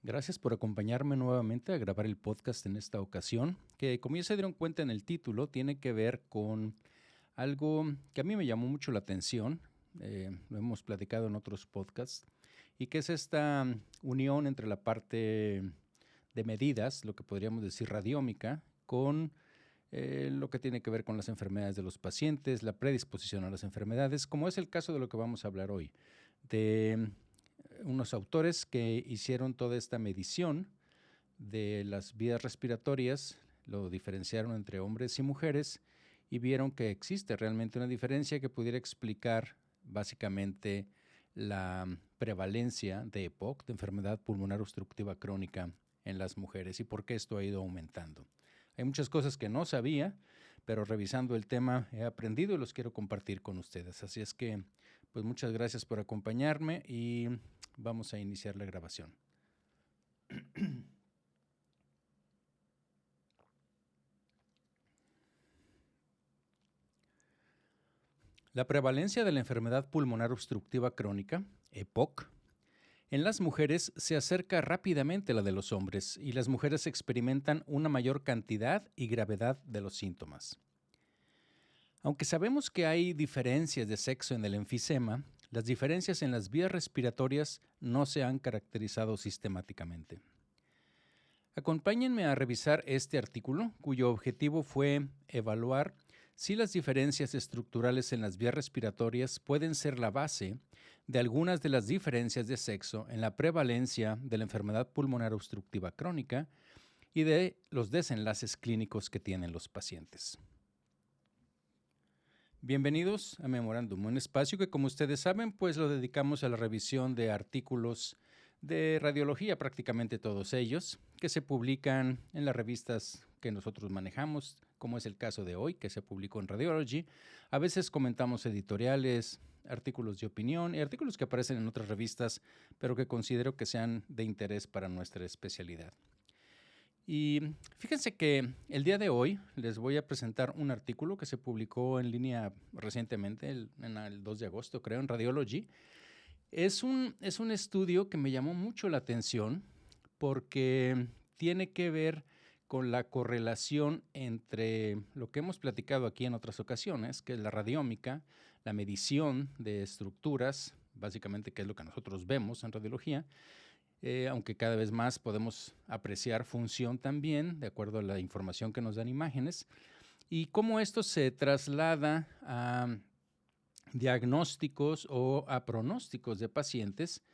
Gracias por acompañarme nuevamente a grabar el podcast en esta ocasión, que como ya se dieron cuenta en el título, tiene que ver con algo que a mí me llamó mucho la atención, lo hemos platicado en otros podcasts, y que es esta unión entre la parte de medidas, lo que podríamos decir radiómica, con lo que tiene que ver con las enfermedades de los pacientes, la predisposición a las enfermedades, como es el caso de lo que vamos a hablar hoy, de unos autores que hicieron toda esta medición de las vías respiratorias, lo diferenciaron entre hombres y mujeres y vieron que existe realmente una diferencia que pudiera explicar básicamente la prevalencia de EPOC, de enfermedad pulmonar obstructiva crónica en las mujeres y por qué esto ha ido aumentando. Hay muchas cosas que no sabía, pero revisando el tema he aprendido y los quiero compartir con ustedes. Así es que, pues muchas gracias por acompañarme y vamos a iniciar la grabación. La prevalencia de la enfermedad pulmonar obstructiva crónica, EPOC, en las mujeres se acerca rápidamente a la de los hombres y las mujeres experimentan una mayor cantidad y gravedad de los síntomas. Aunque sabemos que hay diferencias de sexo en el enfisema, las diferencias en las vías respiratorias no se han caracterizado sistemáticamente. Acompáñenme a revisar este artículo, cuyo objetivo fue evaluar si las diferencias estructurales en las vías respiratorias pueden ser la base de algunas de las diferencias de sexo en la prevalencia de la enfermedad pulmonar obstructiva crónica y de los desenlaces clínicos que tienen los pacientes. Bienvenidos a Memorándum, un espacio que, como ustedes saben, pues lo dedicamos a la revisión de artículos de radiología, prácticamente todos ellos, que se publican en las revistas que nosotros manejamos, como es el caso de hoy, que se publicó en Radiology. A veces comentamos editoriales, artículos de opinión y artículos que aparecen en otras revistas, pero que considero que sean de interés para nuestra especialidad. Y fíjense que el día de hoy les voy a presentar un artículo que se publicó en línea recientemente, en el 2 de agosto, creo, en Radiology. Es un estudio que me llamó mucho la atención porque tiene que ver con la correlación entre lo que hemos platicado aquí en otras ocasiones, que es la radiómica, la medición de estructuras, básicamente que es lo que nosotros vemos en radiología, aunque cada vez más podemos apreciar función también, de acuerdo a la información que nos dan imágenes, y cómo esto se traslada a diagnósticos o a pronósticos de pacientes,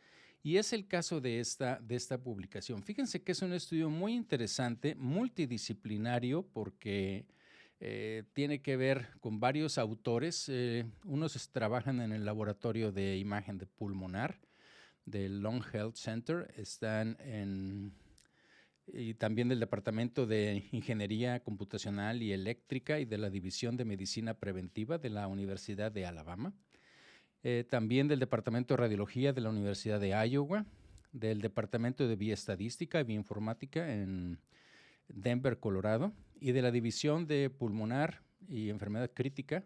y es el caso de esta publicación. Fíjense que es un estudio muy interesante, multidisciplinario, porque tiene que ver con varios autores. Unos trabajan en el laboratorio de imagen de pulmonar del Lung Health Center, y también del Departamento de Ingeniería Computacional y Eléctrica y de la División de Medicina Preventiva de la Universidad de Alabama, también del Departamento de Radiología de la Universidad de Iowa, del Departamento de Bioestadística y Bioinformática en Denver, Colorado, y de la División de Pulmonar y Enfermedad Crítica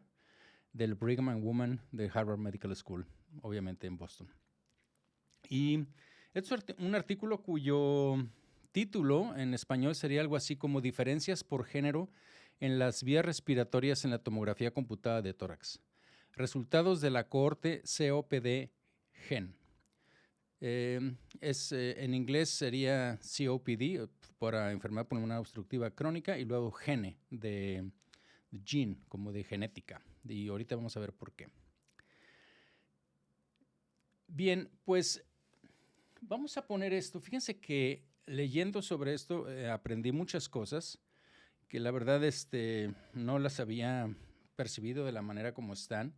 del Brigham and Women de Harvard Medical School, obviamente en Boston. Y es un artículo cuyo título en español sería algo así como Diferencias por género en las vías respiratorias en la tomografía computada de tórax. Resultados de la cohorte COPD-GEN. En inglés sería COPD, para enfermedad pulmonar obstructiva crónica, y luego GENE, de gene, como de genética. Y ahorita vamos a ver por qué. Bien, pues vamos a poner esto. Fíjense que leyendo sobre esto aprendí muchas cosas que la verdad no las había percibido de la manera como están.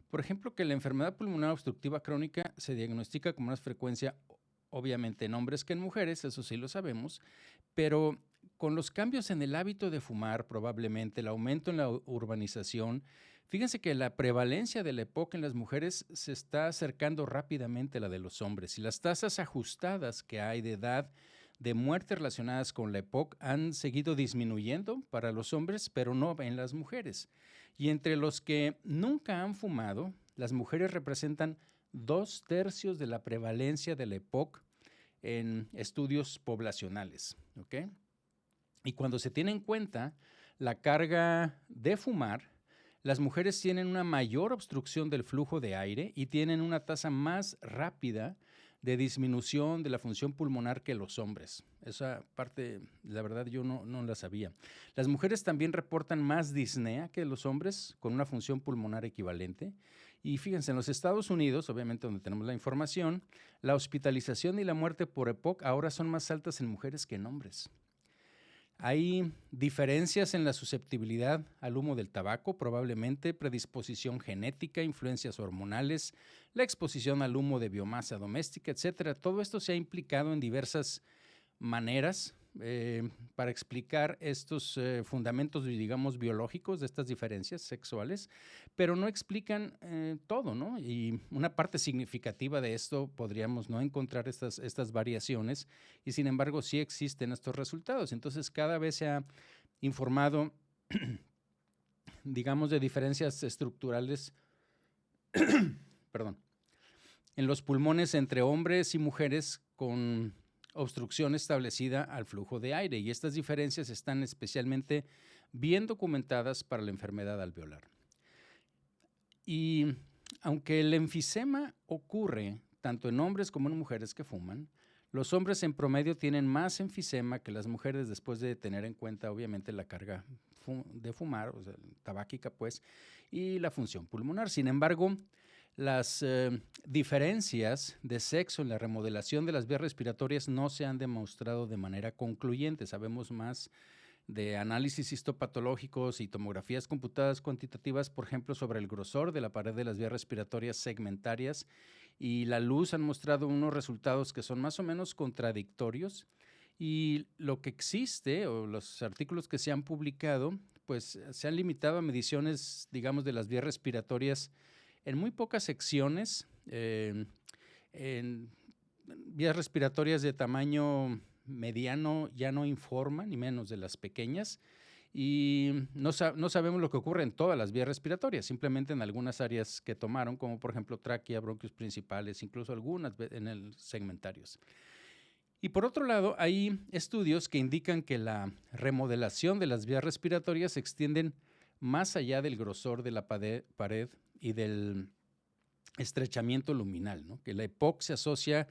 Por ejemplo, que la enfermedad pulmonar obstructiva crónica se diagnostica con más frecuencia, obviamente en hombres que en mujeres, eso sí lo sabemos, pero con los cambios en el hábito de fumar, probablemente el aumento en la urbanización, fíjense que la prevalencia de la EPOC en las mujeres se está acercando rápidamente a la de los hombres y las tasas ajustadas que hay de edad de muerte relacionadas con la EPOC han seguido disminuyendo para los hombres, pero no en las mujeres. Y entre los que nunca han fumado, las mujeres representan 2/3 de la prevalencia de la EPOC en estudios poblacionales, ¿ok? Y cuando se tiene en cuenta la carga de fumar, las mujeres tienen una mayor obstrucción del flujo de aire y tienen una tasa más rápida de disminución de la función pulmonar que los hombres. Esa parte, la verdad, yo no la sabía. Las mujeres también reportan más disnea que los hombres, con una función pulmonar equivalente. Y fíjense, en los Estados Unidos, obviamente donde tenemos la información, la hospitalización y la muerte por EPOC ahora son más altas en mujeres que en hombres. Hay diferencias en la susceptibilidad al humo del tabaco, probablemente predisposición genética, influencias hormonales, la exposición al humo de biomasa doméstica, etcétera. Todo esto se ha implicado en diversas maneras para explicar estos fundamentos, digamos, biológicos de estas diferencias sexuales, pero no explican todo, ¿no? Y una parte significativa de esto podríamos no encontrar estas variaciones y sin embargo sí existen estos resultados. Entonces cada vez se ha informado, digamos, de diferencias estructurales, perdón, en los pulmones entre hombres y mujeres con obstrucción establecida al flujo de aire, y estas diferencias están especialmente bien documentadas para la enfermedad alveolar. Y aunque el enfisema ocurre tanto en hombres como en mujeres que fuman, los hombres en promedio tienen más enfisema que las mujeres después de tener en cuenta obviamente la carga de fumar, o sea, tabáquica pues, y la función pulmonar. Sin embargo, las diferencias de sexo en la remodelación de las vías respiratorias no se han demostrado de manera concluyente. Sabemos más de análisis histopatológicos y tomografías computadas cuantitativas, por ejemplo, sobre el grosor de la pared de las vías respiratorias segmentarias, y la luz han mostrado unos resultados que son más o menos contradictorios, y lo que existe o los artículos que se han publicado pues se han limitado a mediciones, digamos, de las vías respiratorias en muy pocas secciones, en vías respiratorias de tamaño mediano ya no informan, ni menos de las pequeñas, y no sabemos lo que ocurre en todas las vías respiratorias, simplemente en algunas áreas que tomaron, como por ejemplo tráquea, bronquios principales, incluso algunas en el segmentarios. Y por otro lado, hay estudios que indican que la remodelación de las vías respiratorias se extienden más allá del grosor de la pared y del estrechamiento luminal, ¿no? Que la EPOC se asocia,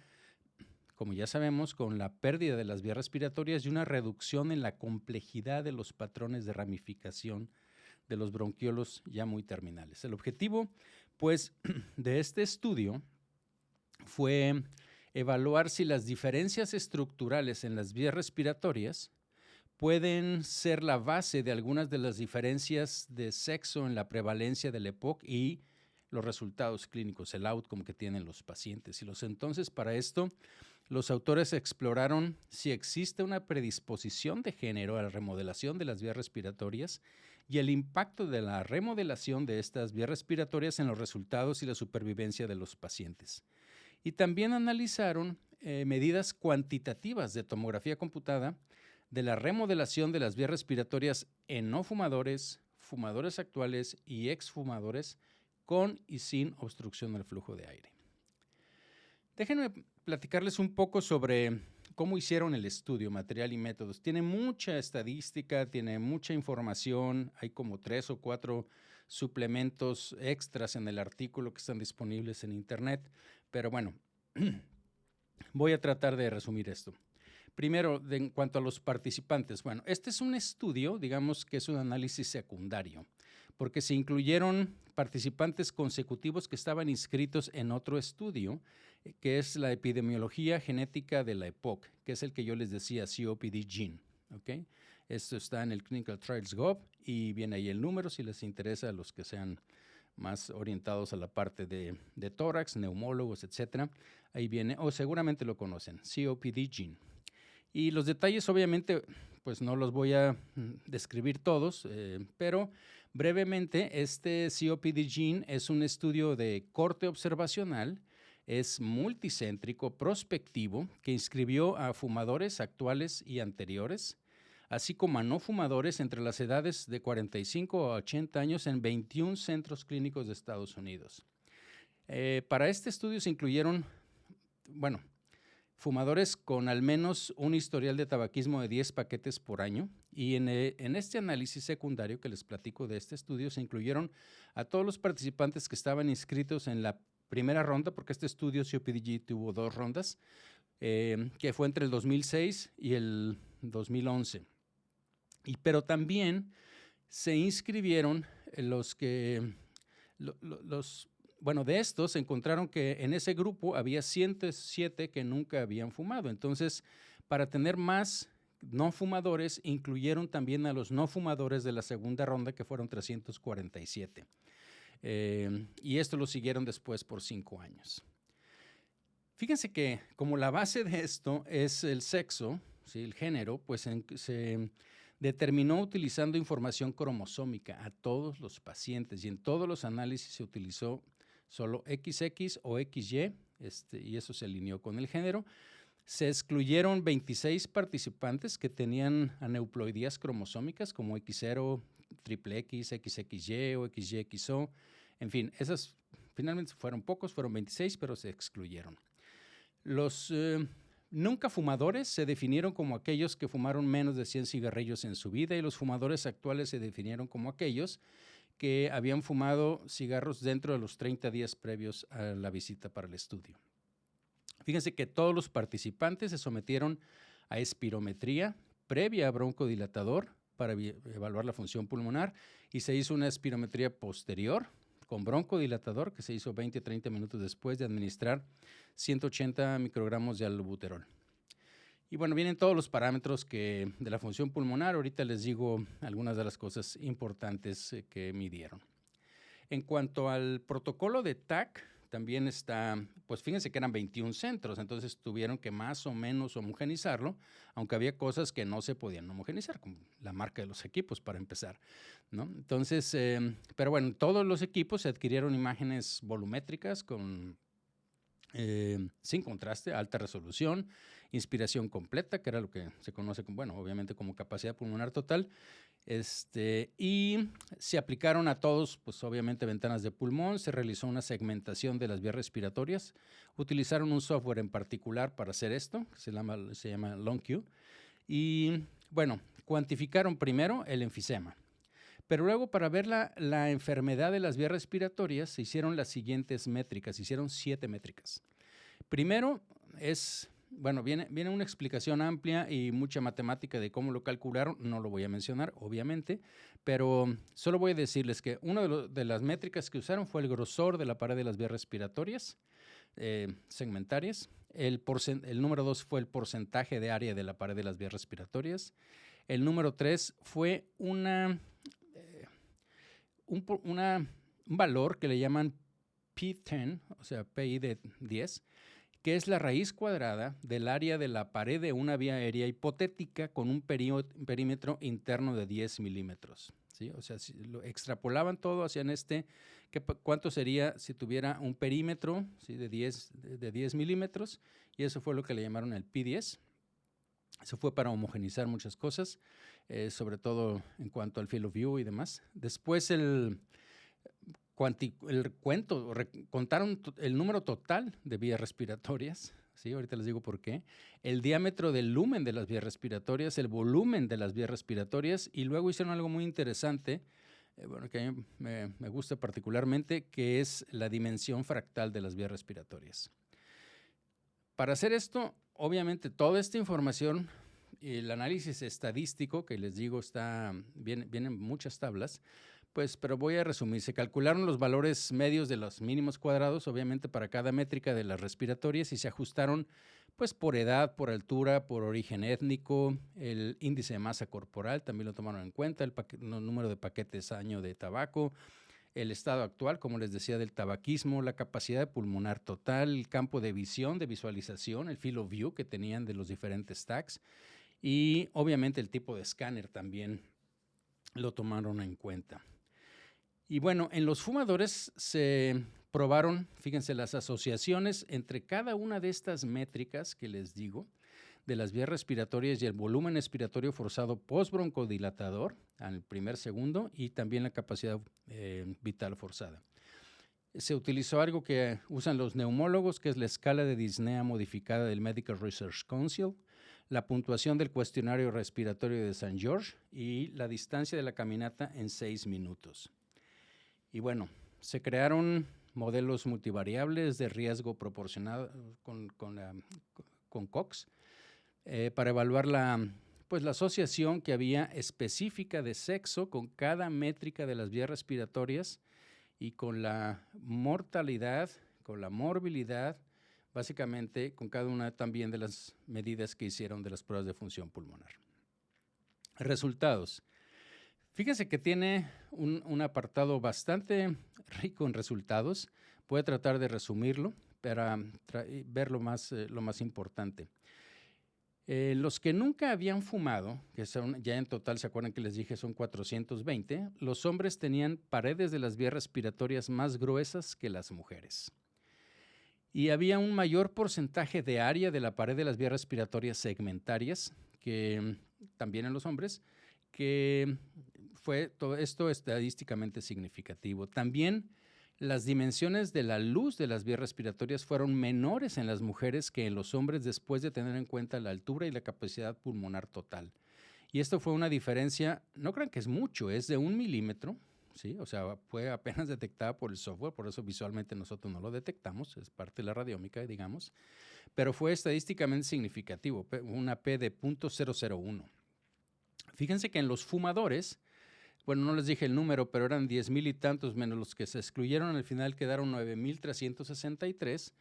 como ya sabemos, con la pérdida de las vías respiratorias y una reducción en la complejidad de los patrones de ramificación de los bronquiolos ya muy terminales. El objetivo, pues, de este estudio fue evaluar si las diferencias estructurales en las vías respiratorias pueden ser la base de algunas de las diferencias de sexo en la prevalencia del EPOC y los resultados clínicos, el outcome que tienen los pacientes. Entonces, para esto, los autores exploraron si existe una predisposición de género a la remodelación de las vías respiratorias y el impacto de la remodelación de estas vías respiratorias en los resultados y la supervivencia de los pacientes. Y también analizaron medidas cuantitativas de tomografía computada de la remodelación de las vías respiratorias en no fumadores, fumadores actuales y exfumadores con y sin obstrucción del flujo de aire. Déjenme platicarles un poco sobre cómo hicieron el estudio, material y métodos. Tiene mucha estadística, tiene mucha información, hay como 3 o 4 suplementos extras en el artículo que están disponibles en internet, pero bueno, voy a tratar de resumir esto. Primero, en cuanto a los participantes, bueno, este es un estudio, digamos que es un análisis secundario, porque se incluyeron participantes consecutivos que estaban inscritos en otro estudio, que es la epidemiología genética de la EPOC, que es el que yo les decía, COPD Gene, ¿ok? Esto está en el ClinicalTrials.gov y viene ahí el número si les interesa a los que sean más orientados a la parte de tórax, neumólogos, etcétera. Ahí viene, o seguramente lo conocen, COPD Gene. Y los detalles, obviamente, pues no los voy a describir todos, pero brevemente, este COPD Gene es un estudio de corte observacional, es multicéntrico, prospectivo, que inscribió a fumadores actuales y anteriores, así como a no fumadores entre las edades de 45 a 80 años en 21 centros clínicos de Estados Unidos. Para este estudio se incluyeron, fumadores con al menos un historial de tabaquismo de 10 paquetes por año. Y en este análisis secundario que les platico de este estudio se incluyeron a todos los participantes que estaban inscritos en la primera ronda, porque este estudio COPDG tuvo 2 rondas, que fue entre el 2006 y el 2011. Pero también se inscribieron bueno, de estos se encontraron que en ese grupo había 107 que nunca habían fumado. Entonces, para tener más no fumadores, incluyeron también a los no fumadores de la segunda ronda, que fueron 347. Y esto lo siguieron después por 5 años. Fíjense que como la base de esto es el sexo, ¿sí?, el género, pues se determinó utilizando información cromosómica a todos los pacientes y en todos los análisis se utilizó solo XX o XY, y eso se alineó con el género. Se excluyeron 26 participantes que tenían aneuploidías cromosómicas como X0, XX, XXY o XYXO. En fin, esas finalmente fueron pocos, fueron 26, pero se excluyeron. Los nunca fumadores se definieron como aquellos que fumaron menos de 100 cigarrillos en su vida y los fumadores actuales se definieron como aquellos que habían fumado cigarros dentro de los 30 días previos a la visita para el estudio. Fíjense que todos los participantes se sometieron a espirometría previa a broncodilatador para evaluar la función pulmonar y se hizo una espirometría posterior con broncodilatador que se hizo 20 a 30 minutos después de administrar 180 microgramos de albuterol. Y bueno, vienen todos los parámetros de la función pulmonar. Ahorita les digo algunas de las cosas importantes que midieron. En cuanto al protocolo de TAC, también está, pues fíjense que eran 21 centros, entonces tuvieron que más o menos homogenizarlo, aunque había cosas que no se podían homogenizar, como la marca de los equipos para empezar, ¿no? Entonces, pero bueno, todos los equipos se adquirieron imágenes volumétricas sin contraste, alta resolución, inspiración completa, que era lo que se conoce como, bueno, obviamente como capacidad pulmonar total, y se aplicaron a todos, pues obviamente ventanas de pulmón, se realizó una segmentación de las vías respiratorias, utilizaron un software en particular para hacer esto, que se llama LongQ, y bueno, cuantificaron primero el enfisema. Pero luego, para ver la enfermedad de las vías respiratorias, se hicieron las siguientes métricas, se hicieron 7 métricas. Primero viene una explicación amplia y mucha matemática de cómo lo calcularon, no lo voy a mencionar, obviamente, pero solo voy a decirles que una de las métricas que usaron fue el grosor de la pared de las vías respiratorias segmentarias. El número 2 fue el porcentaje de área de la pared de las vías respiratorias. El número 3 fue un valor que le llaman P10, o sea, PI de 10, que es la raíz cuadrada del área de la pared de una vía aérea hipotética con un perímetro interno de 10 milímetros. ¿Sí? O sea, si lo extrapolaban todo, hacían ¿cuánto sería si tuviera un perímetro, ¿sí?, de 10 milímetros? Y eso fue lo que le llamaron el P10. Eso fue para homogenizar muchas cosas, sobre todo en cuanto al field of view y demás. Después contaron el número total de vías respiratorias, ¿sí? Ahorita les digo por qué. El diámetro del lumen de las vías respiratorias, el volumen de las vías respiratorias y luego hicieron algo muy interesante, que a mí me gusta particularmente, que es la dimensión fractal de las vías respiratorias. Para hacer esto, obviamente, toda esta información y el análisis estadístico, que les digo vienen muchas tablas, pero voy a resumir. Se calcularon los valores medios de los mínimos cuadrados, obviamente, para cada métrica de las respiratorias y se ajustaron pues por edad, por altura, por origen étnico, el índice de masa corporal, también lo tomaron en cuenta, el número de paquetes año de tabaco, el estado actual, como les decía, del tabaquismo, la capacidad pulmonar total, el campo de visión, de visualización, el field of view que tenían de los diferentes tags y obviamente el tipo de escáner también lo tomaron en cuenta. Y bueno, en los fumadores se probaron, fíjense, las asociaciones entre cada una de estas métricas que les digo, de las vías respiratorias y el volumen expiratorio forzado postbroncodilatador al primer segundo y también la capacidad vital forzada. Se utilizó algo que usan los neumólogos, que es la escala de disnea modificada del Medical Research Council, la puntuación del cuestionario respiratorio de St. George y la distancia de la caminata en 6 minutos. Y bueno, se crearon modelos multivariables de riesgo proporcionado con Cox para evaluar la asociación que había específica de sexo con cada métrica de las vías respiratorias y con la mortalidad, con la morbilidad, básicamente con cada una también de las medidas que hicieron de las pruebas de función pulmonar. Resultados. Fíjense que tiene un apartado bastante rico en resultados. Voy a tratar de resumirlo para ver lo más importante. Los que nunca habían fumado, que son ya en total, ¿se acuerdan que les dije son 420? Los hombres tenían paredes de las vías respiratorias más gruesas que las mujeres. Y había un mayor porcentaje de área de la pared de las vías respiratorias segmentarias, que también en los hombres, que fue todo esto estadísticamente significativo. También las dimensiones de la luz de las vías respiratorias fueron menores en las mujeres que en los hombres después de tener en cuenta la altura y la capacidad pulmonar total. Y esto fue una diferencia, no crean que es mucho, es de 1 milímetro, ¿sí? O sea, fue apenas detectada por el software, por eso visualmente nosotros no lo detectamos, es parte de la radiómica, digamos, pero fue estadísticamente significativo, una P de 0.001. Fíjense que en los fumadores, bueno, no les dije el número, pero eran 10,000 y tantos menos los que se excluyeron, al final quedaron 9,363.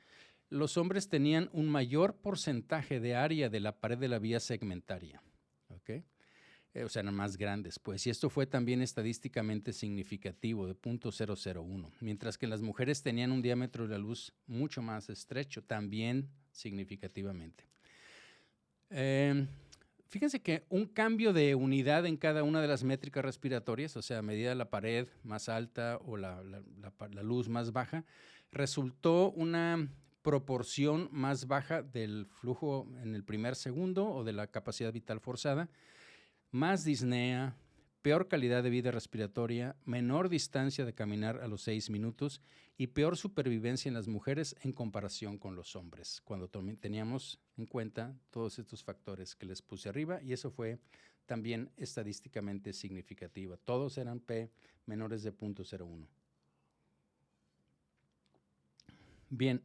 Los hombres tenían un mayor porcentaje de área de la pared de la vía segmentaria, ¿ok? O sea, eran más grandes, pues, y esto fue también estadísticamente significativo, de 0.001, mientras que las mujeres tenían un diámetro de la luz mucho más estrecho, también significativamente. Fíjense que un cambio de unidad en cada una de las métricas respiratorias, o sea, a medida de la pared más alta o la luz más baja, resultó una proporción más baja del flujo en el primer segundo o de la capacidad vital forzada, más disnea, peor calidad de vida respiratoria, menor distancia de caminar a los 6 minutos y peor supervivencia en las mujeres en comparación con los hombres, cuando teníamos en cuenta todos estos factores que les puse arriba, y eso fue también estadísticamente significativo. Todos eran P menores de 0.01. Bien,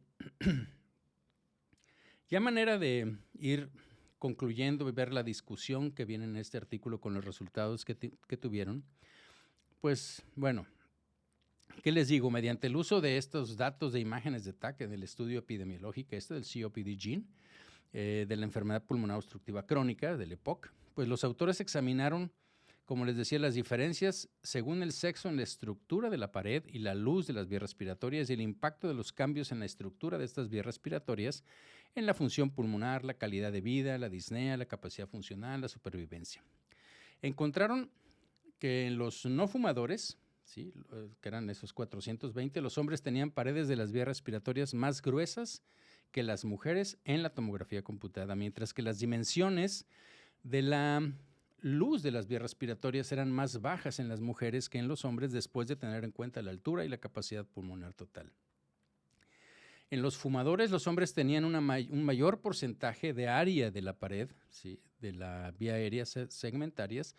ya manera de ir concluyendo y ver la discusión que viene en este artículo con los resultados que tuvieron, pues bueno, ¿qué les digo? Mediante el uso de estos datos de imágenes de TAC en el estudio epidemiológico del COPD gene, de la enfermedad pulmonar obstructiva crónica, del EPOC, pues los autores examinaron, como les decía, las diferencias según el sexo en la estructura de la pared y la luz de las vías respiratorias y el impacto de los cambios en la estructura de estas vías respiratorias en la función pulmonar, la calidad de vida, la disnea, la capacidad funcional, la supervivencia. Encontraron que en los no fumadores, ¿sí?, que eran esos 420, los hombres tenían paredes de las vías respiratorias más gruesas que las mujeres en la tomografía computada, mientras que las dimensiones de la luz de las vías respiratorias eran más bajas en las mujeres que en los hombres después de tener en cuenta la altura y la capacidad pulmonar total. En los fumadores, los hombres tenían un mayor porcentaje de área de la pared, ¿sí?, de la vía aérea segmentarias,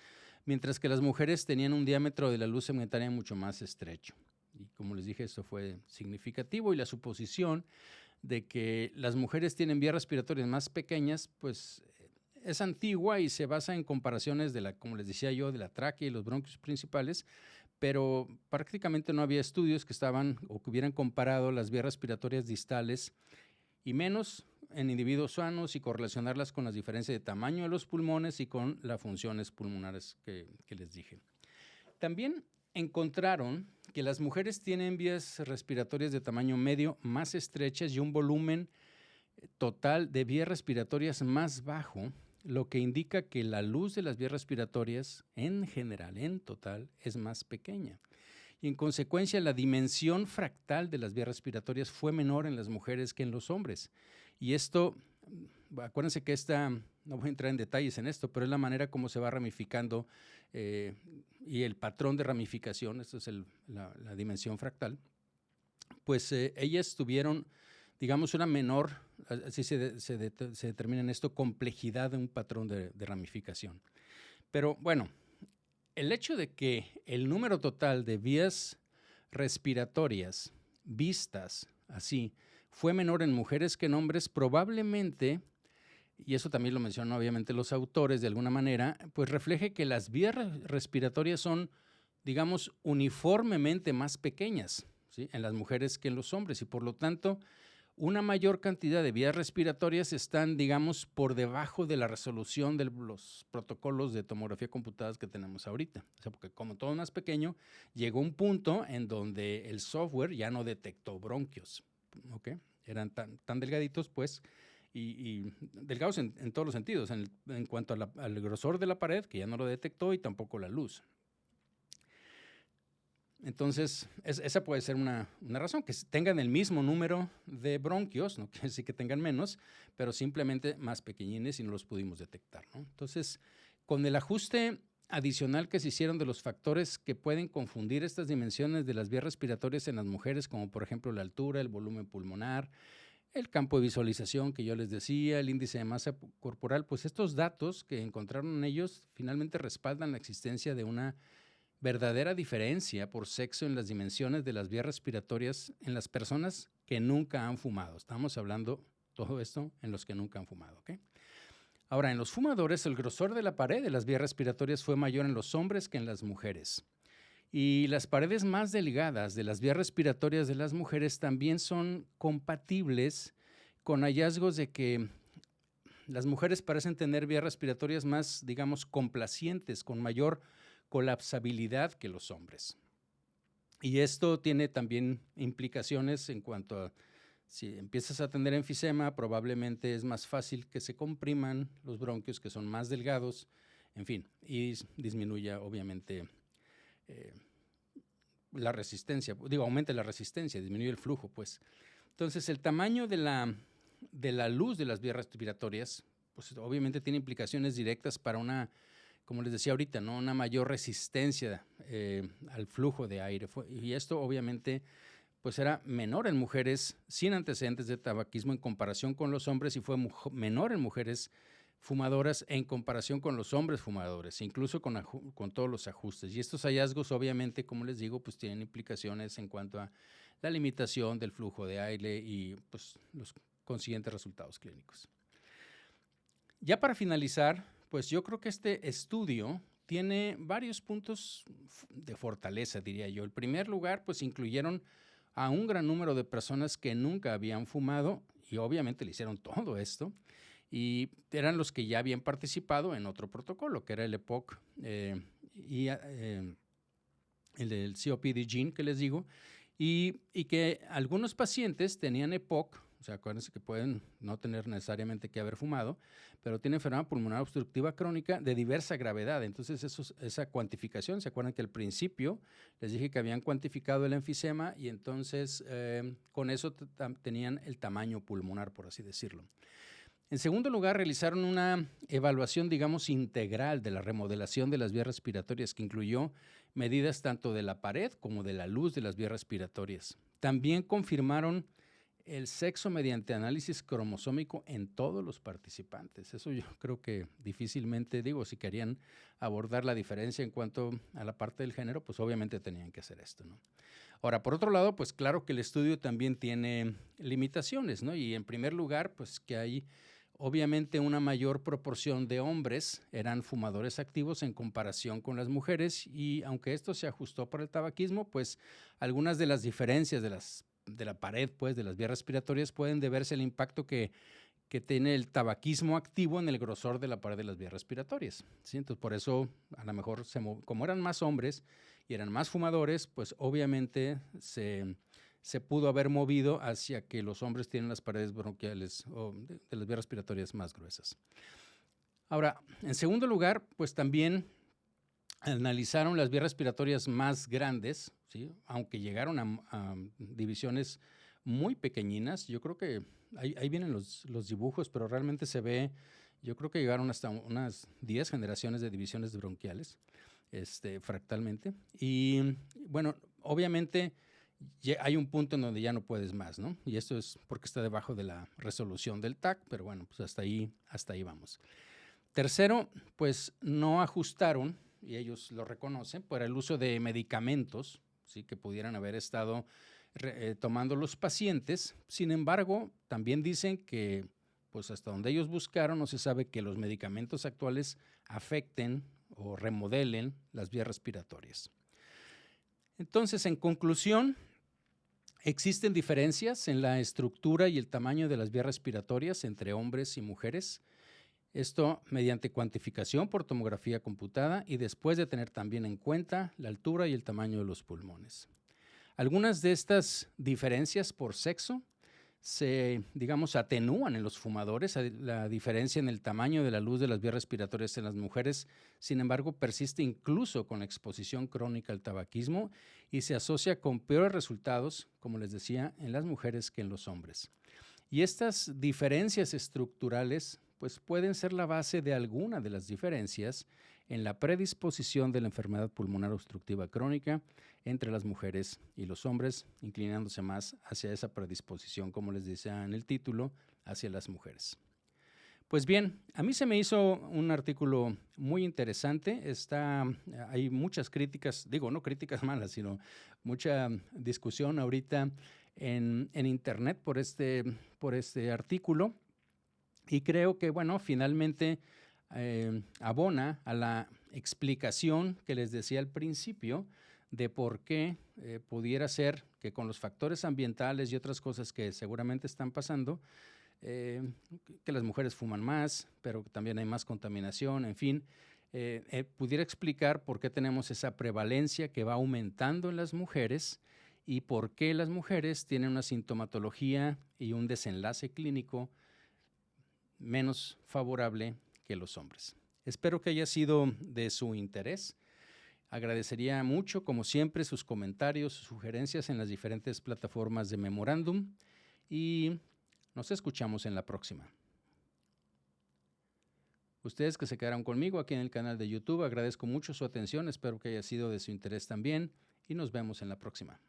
mientras que las mujeres tenían un diámetro de la luz segmentaria mucho más estrecho. Y como les dije, esto fue significativo, y la suposición de que las mujeres tienen vías respiratorias más pequeñas, pues es antigua y se basa en comparaciones de como les decía yo, de la tráquea y los bronquios principales, pero prácticamente no había estudios que hubieran comparado las vías respiratorias distales y menos en individuos sanos y correlacionarlas con las diferencias de tamaño de los pulmones y con las funciones pulmonares que les dije. También encontraron que las mujeres tienen vías respiratorias de tamaño medio más estrechas y un volumen total de vías respiratorias más bajo, lo que indica que la luz de las vías respiratorias en general, en total, es más pequeña. Y en consecuencia, la dimensión fractal de las vías respiratorias fue menor en las mujeres que en los hombres. Y esto, acuérdense que no voy a entrar en detalles en esto, pero es la manera como se va ramificando y el patrón de ramificación, esto es la dimensión fractal, pues ellas tuvieron, digamos, una menor, así se determina en esto, complejidad de un patrón de ramificación. Pero bueno, el hecho de que el número total de vías respiratorias vistas así fue menor en mujeres que en hombres, probablemente, y eso también lo mencionan obviamente los autores de alguna manera, pues refleje que las vías respiratorias son, digamos, uniformemente más pequeñas, ¿sí?, en las mujeres que en los hombres, y por lo tanto, una mayor cantidad de vías respiratorias están, digamos, por debajo de la resolución de los protocolos de tomografía computadas que tenemos ahorita. O sea, porque como todo es más pequeño, llegó un punto en donde el software ya no detectó bronquios, ¿ok? Eran tan delgaditos, pues, y delgados en todos los sentidos, en cuanto al grosor de la pared, que ya no lo detectó, y tampoco la luz. Entonces, esa puede ser una razón, que tengan el mismo número de bronquios, no quiere decir que tengan menos, pero simplemente más pequeñines y no los pudimos detectar, ¿no? Entonces, con el ajuste adicional que se hicieron de los factores que pueden confundir estas dimensiones de las vías respiratorias en las mujeres, como por ejemplo la altura, el volumen pulmonar, el campo de visualización que yo les decía, el índice de masa corporal, pues estos datos que encontraron en ellos finalmente respaldan la existencia de una verdadera diferencia por sexo en las dimensiones de las vías respiratorias en las personas que nunca han fumado. Estamos hablando todo esto en los que nunca han fumado, ¿ok? Ahora, en los fumadores, el grosor de la pared de las vías respiratorias fue mayor en los hombres que en las mujeres. Y las paredes más delgadas de las vías respiratorias de las mujeres también son compatibles con hallazgos de que las mujeres parecen tener vías respiratorias más, digamos, complacientes, con mayor colapsabilidad que los hombres. Y esto tiene también implicaciones en cuanto a si empiezas a tener enfisema, probablemente es más fácil que se compriman los bronquios, que son más delgados, en fin, y disminuya obviamente la resistencia, aumenta la resistencia, disminuye el flujo, pues. Entonces, el tamaño de la luz de las vías respiratorias, pues obviamente tiene implicaciones directas para una, como les decía ahorita, ¿no?, una mayor resistencia al flujo de aire. Y esto obviamente pues era menor en mujeres sin antecedentes de tabaquismo en comparación con los hombres, y fue menor en mujeres fumadoras en comparación con los hombres fumadores, incluso con todos los ajustes. Y estos hallazgos obviamente, como les digo, pues tienen implicaciones en cuanto a la limitación del flujo de aire y pues los consiguientes resultados clínicos. Ya para finalizar, pues yo creo que este estudio tiene varios puntos de fortaleza, diría yo. En primer lugar, pues incluyeron a un gran número de personas que nunca habían fumado y obviamente le hicieron todo esto, y eran los que ya habían participado en otro protocolo, que era el EPOC y el del COPD gene que les digo, y que algunos pacientes tenían EPOC. O sea, acuérdense que pueden no tener necesariamente que haber fumado, pero tienen enfermedad pulmonar obstructiva crónica de diversa gravedad. Entonces, esa cuantificación, ¿se acuerdan que al principio les dije que habían cuantificado el enfisema y entonces con eso tenían el tamaño pulmonar, por así decirlo? En segundo lugar, realizaron una evaluación, digamos, integral de la remodelación de las vías respiratorias, que incluyó medidas tanto de la pared como de la luz de las vías respiratorias. También confirmaron el sexo mediante análisis cromosómico en todos los participantes. Eso yo creo que difícilmente, si querían abordar la diferencia en cuanto a la parte del género, pues obviamente tenían que hacer esto, ¿no? Ahora, por otro lado, pues claro que el estudio también tiene limitaciones, ¿no? Y en primer lugar, pues que hay obviamente una mayor proporción de hombres eran fumadores activos en comparación con las mujeres, y aunque esto se ajustó para el tabaquismo, pues algunas de las diferencias de la pared, pues, de las vías respiratorias pueden deberse al impacto que tiene el tabaquismo activo en el grosor de la pared de las vías respiratorias, ¿sí? Entonces, por eso, a lo mejor, como eran más hombres y eran más fumadores, pues obviamente se pudo haber movido hacia que los hombres tienen las paredes bronquiales o de las vías respiratorias más gruesas. Ahora, en segundo lugar, pues también analizaron las vías respiratorias más grandes, ¿sí? Aunque llegaron a divisiones muy pequeñinas. Yo creo que ahí vienen los dibujos, pero realmente se ve, yo creo que llegaron hasta unas 10 generaciones de divisiones bronquiales, fractalmente. Y bueno, obviamente hay un punto en donde ya no puedes más, ¿no? Y esto es porque está debajo de la resolución del TAC, pero bueno, pues hasta ahí vamos. Tercero, pues no ajustaron, y ellos lo reconocen, por el uso de medicamentos, ¿sí? Que pudieran haber estado tomando los pacientes. Sin embargo, también dicen que pues hasta donde ellos buscaron no se sabe que los medicamentos actuales afecten o remodelen las vías respiratorias. Entonces, en conclusión, existen diferencias en la estructura y el tamaño de las vías respiratorias entre hombres y mujeres. Esto mediante cuantificación por tomografía computada y después de tener también en cuenta la altura y el tamaño de los pulmones. Algunas de estas diferencias por sexo se, digamos, atenúan en los fumadores. La diferencia en el tamaño de la luz de las vías respiratorias en las mujeres, sin embargo, persiste incluso con la exposición crónica al tabaquismo y se asocia con peores resultados, como les decía, en las mujeres que en los hombres. Y estas diferencias estructurales pues pueden ser la base de alguna de las diferencias en la predisposición de la enfermedad pulmonar obstructiva crónica entre las mujeres y los hombres, inclinándose más hacia esa predisposición, como les decía en el título, hacia las mujeres. Pues bien, a mí se me hizo un artículo muy interesante. Hay muchas críticas, digo, no críticas malas, sino mucha discusión ahorita en internet por este artículo. Y creo que, bueno, finalmente abona a la explicación que les decía al principio de por qué pudiera ser que con los factores ambientales y otras cosas que seguramente están pasando, que las mujeres fuman más, pero también hay más contaminación, en fin, pudiera explicar por qué tenemos esa prevalencia que va aumentando en las mujeres y por qué las mujeres tienen una sintomatología y un desenlace clínico menos favorable que los hombres. Espero que haya sido de su interés. Agradecería mucho, como siempre, sus comentarios, sus sugerencias en las diferentes plataformas de Memorándum y nos escuchamos en la próxima. Ustedes que se quedaron conmigo aquí en el canal de YouTube, agradezco mucho su atención, espero que haya sido de su interés también y nos vemos en la próxima.